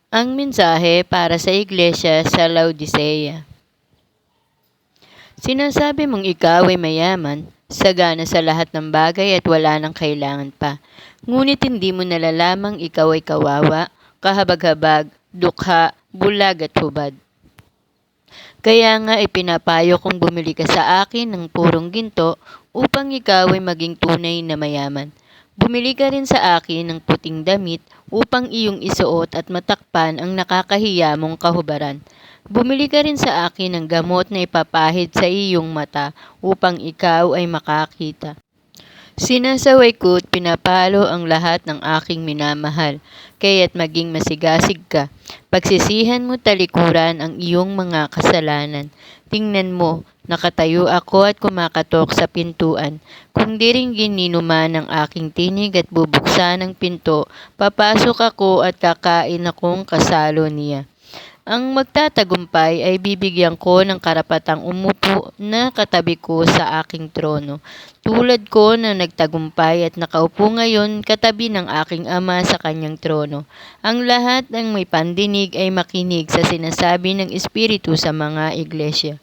Ang mensahe para sa iglesia sa Laodicea. Sinasabi mong ikaw ay mayaman, sagana sa lahat ng bagay at wala nang kailangan pa. Ngunit hindi mo nalalamang ikaw ay kawawa, kahabag-habag, dukha, bulag at hubad. Kaya nga ipinapayo kong bumili ka sa akin ng purong ginto upang ikaw ay maging tunay na mayaman. Bumili ka rin sa akin ng puting damit upang iyong isuot at matakpan ang nakakahiya mong kahubaran. Bumili ka rin sa akin ng gamot na ipapahid sa iyong mata upang ikaw ay makakita. Sinasaway ko at pinapalo ang lahat ng aking minamahal, kaya't maging masigasig ka. Pagsisihan mo talikuran ang iyong mga kasalanan. Tingnan mo, nakatayo ako at kumakatok sa pintuan. Kung di rin gininuman ang aking tinig at bubuksan ang pinto, papasok ako at kakain akong kasalo niya. Ang magtatagumpay ay bibigyan ko ng karapatang umupo na katabi ko sa aking trono, tulad ko na nagtagumpay at nakaupo ngayon katabi ng aking ama sa kanyang trono. Ang lahat ng may pandinig ay makinig sa sinasabi ng Espiritu sa mga iglesia.